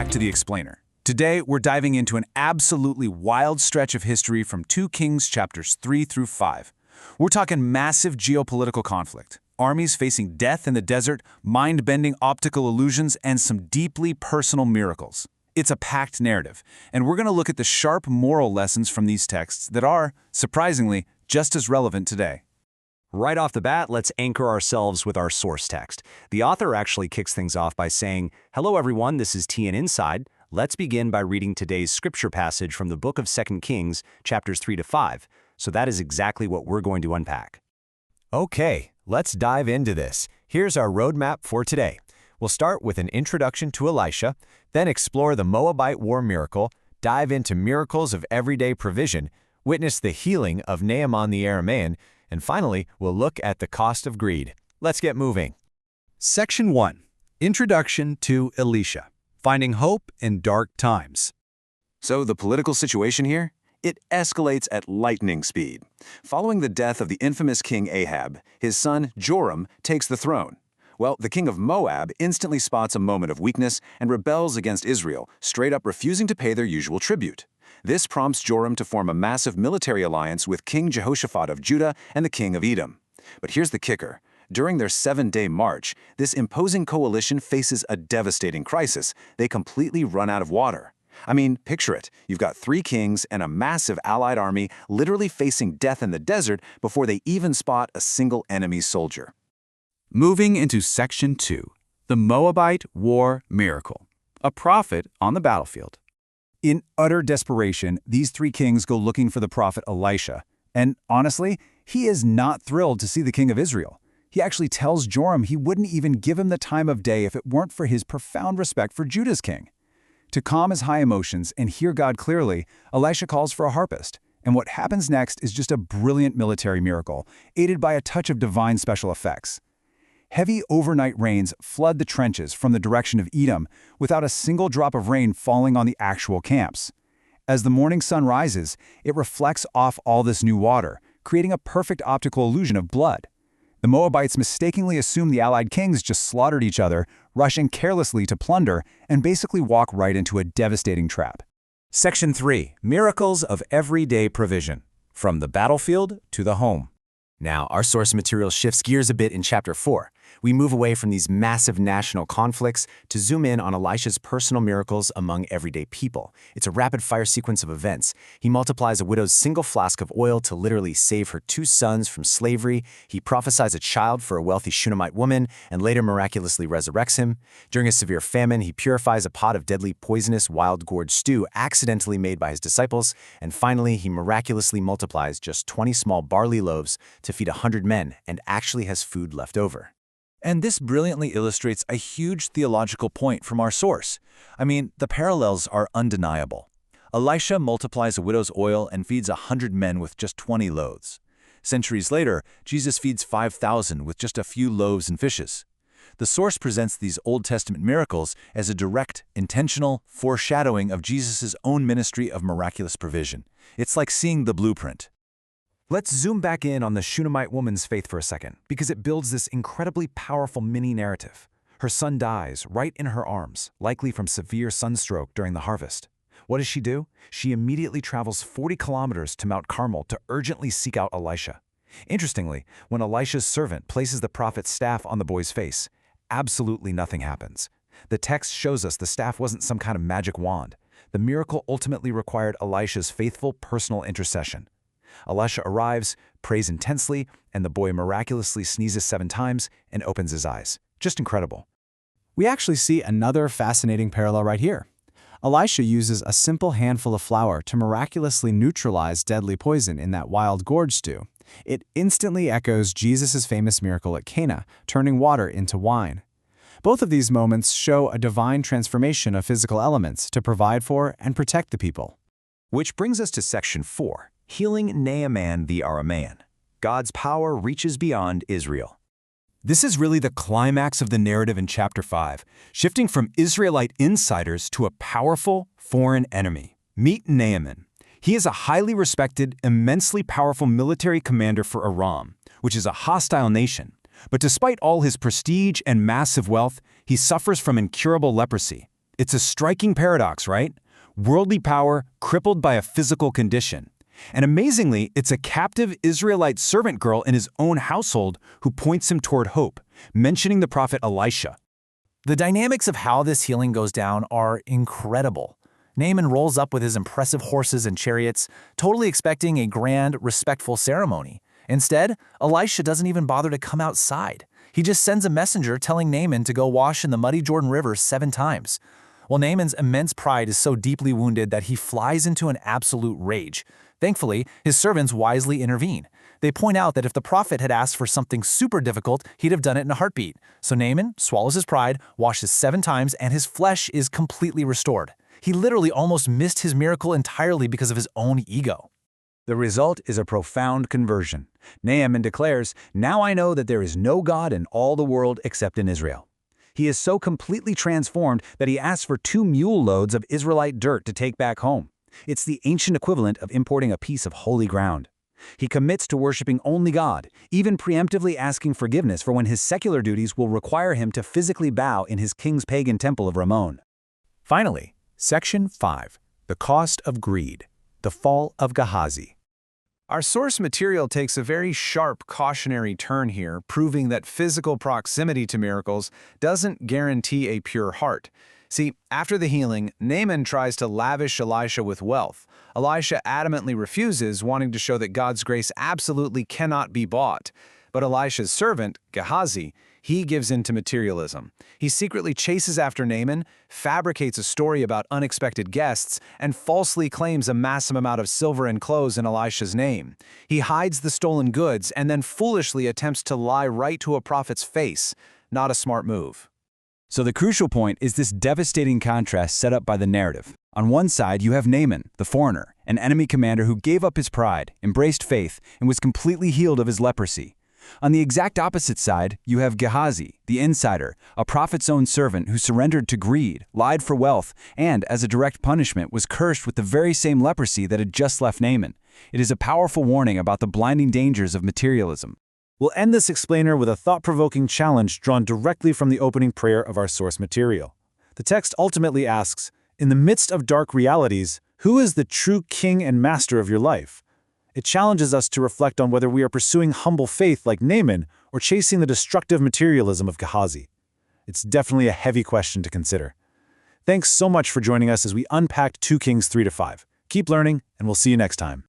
back to The Explainer. Today, we're diving into an absolutely wild stretch of history from 2 Kings chapters 3 through 5. We're talking massive geopolitical conflict, armies facing death in the desert, mind-bending optical illusions, and some deeply personal miracles. It's a packed narrative, and we're going to look at the sharp moral lessons from these texts that are, surprisingly, just as relevant today. Right off the bat, let's anchor ourselves with our source text. The author actually kicks things off by saying, "Hello everyone, this is TN Inside. Let's begin by reading today's scripture passage from the book of 2 Kings, chapters 3 to 5. So that is exactly what we're going to unpack. Okay, let's dive into this. Here's our roadmap for today. We'll start with an introduction to Elisha, then explore the Moabite war miracle, dive into miracles of everyday provision, witness the healing of Naaman the Aramean, and finally, we'll look at the cost of greed. Let's get moving. Section 1. Introduction to Elisha. Finding hope in dark times. So the political situation here? It escalates at lightning speed. Following the death of the infamous king Ahab, his son Joram takes the throne. Well, the king of Moab instantly spots a moment of weakness and rebels against Israel, straight up refusing to pay their usual tribute. This prompts Joram to form a massive military alliance with King Jehoshaphat of Judah and the king of Edom. But here's the kicker. During their 7-day march, this imposing coalition faces a devastating crisis. They completely run out of water. I mean, picture it. You've got 3 kings and a massive allied army literally facing death in the desert before they even spot a single enemy soldier. Moving into Section 2. The Moabite War Miracle. A prophet on the battlefield. In utter desperation, these 3 kings go looking for the prophet Elisha. And honestly, he is not thrilled to see the king of Israel. He actually tells Joram he wouldn't even give him the time of day if it weren't for his profound respect for Judah's king. To calm his high emotions and hear God clearly, Elisha calls for a harpist. And what happens next is just a brilliant military miracle, aided by a touch of divine special effects. Heavy overnight rains flood the trenches from the direction of Edom without a single drop of rain falling on the actual camps. As the morning sun rises, it reflects off all this new water, creating a perfect optical illusion of blood. The Moabites mistakenly assume the allied kings just slaughtered each other, rushing carelessly to plunder, and basically walk right into a devastating trap. Section 3. Miracles of Everyday Provision. From the battlefield to the home. Now, our source material shifts gears a bit in chapter 4. We move away from these massive national conflicts to zoom in on Elisha's personal miracles among everyday people. It's a rapid-fire sequence of events. He multiplies a widow's single flask of oil to literally save her 2 sons from slavery. He prophesies a child for a wealthy Shunammite woman and later miraculously resurrects him. During a severe famine, he purifies a pot of deadly poisonous wild gourd stew accidentally made by his disciples. And finally, he miraculously multiplies just 20 small barley loaves to feed 100 men and actually has food left over. And this brilliantly illustrates a huge theological point from our source. I mean, the parallels are undeniable. Elisha multiplies a widow's oil and feeds 100 men with just 20 loaves. Centuries later, Jesus feeds 5,000 with just a few loaves and fishes. The source presents these Old Testament miracles as a direct, intentional foreshadowing of Jesus' own ministry of miraculous provision. It's like seeing the blueprint. Let's zoom back in on the Shunammite woman's faith for a second, because it builds this incredibly powerful mini-narrative. Her son dies right in her arms, likely from severe sunstroke during the harvest. What does she do? She immediately travels 40 kilometers to Mount Carmel to urgently seek out Elisha. Interestingly, when Elisha's servant places the prophet's staff on the boy's face, absolutely nothing happens. The text shows us the staff wasn't some kind of magic wand. The miracle ultimately required Elisha's faithful personal intercession. Elisha arrives, prays intensely, and the boy miraculously sneezes 7 times and opens his eyes. Just incredible. We actually see another fascinating parallel right here. Elisha uses a simple handful of flour to miraculously neutralize deadly poison in that wild gourd stew. It instantly echoes Jesus' famous miracle at Cana, turning water into wine. Both of these moments show a divine transformation of physical elements to provide for and protect the people. Which brings us to Section 4. Healing Naaman the Aramean. God's power reaches beyond Israel. This is really the climax of the narrative in chapter 5, shifting from Israelite insiders to a powerful foreign enemy. Meet Naaman. He is a highly respected, immensely powerful military commander for Aram, which is a hostile nation. But despite all his prestige and massive wealth, he suffers from incurable leprosy. It's a striking paradox, right? Worldly power crippled by a physical condition. And amazingly, it's a captive Israelite servant girl in his own household who points him toward hope, mentioning the prophet Elisha. The dynamics of how this healing goes down are incredible. Naaman rolls up with his impressive horses and chariots, totally expecting a grand, respectful ceremony. Instead, Elisha doesn't even bother to come outside. He just sends a messenger telling Naaman to go wash in the muddy Jordan River 7 times. Well, Naaman's immense pride is so deeply wounded that he flies into an absolute rage. Thankfully, his servants wisely intervene. They point out that if the prophet had asked for something super difficult, he'd have done it in a heartbeat. So Naaman swallows his pride, washes 7 times, and his flesh is completely restored. He literally almost missed his miracle entirely because of his own ego. The result is a profound conversion. Naaman declares, "Now I know that there is no God in all the world except in Israel." He is so completely transformed that he asks for 2 mule loads of Israelite dirt to take back home. It's the ancient equivalent of importing a piece of holy ground. He commits to worshiping only God, even preemptively asking forgiveness for when his secular duties will require him to physically bow in his king's pagan temple of Ramon. Finally, Section 5, The Cost of Greed, the Fall of Gehazi. Our source material takes a very sharp cautionary turn here, proving that physical proximity to miracles doesn't guarantee a pure heart. See, after the healing, Naaman tries to lavish Elisha with wealth. Elisha adamantly refuses, wanting to show that God's grace absolutely cannot be bought. But Elisha's servant, Gehazi, he gives in to materialism. He secretly chases after Naaman, fabricates a story about unexpected guests, and falsely claims a massive amount of silver and clothes in Elisha's name. He hides the stolen goods and then foolishly attempts to lie right to a prophet's face. Not a smart move. So the crucial point is this devastating contrast set up by the narrative. On one side, you have Naaman, the foreigner, an enemy commander who gave up his pride, embraced faith, and was completely healed of his leprosy. On the exact opposite side, you have Gehazi, the insider, a prophet's own servant who surrendered to greed, lied for wealth, and, as a direct punishment, was cursed with the very same leprosy that had just left Naaman. It is a powerful warning about the blinding dangers of materialism. We'll end this explainer with a thought-provoking challenge drawn directly from the opening prayer of our source material. The text ultimately asks, "In the midst of dark realities, who is the true king and master of your life?" It challenges us to reflect on whether we are pursuing humble faith like Naaman or chasing the destructive materialism of Gehazi. It's definitely a heavy question to consider. Thanks so much for joining us as we unpacked 2 Kings 3-5. Keep learning, and we'll see you next time.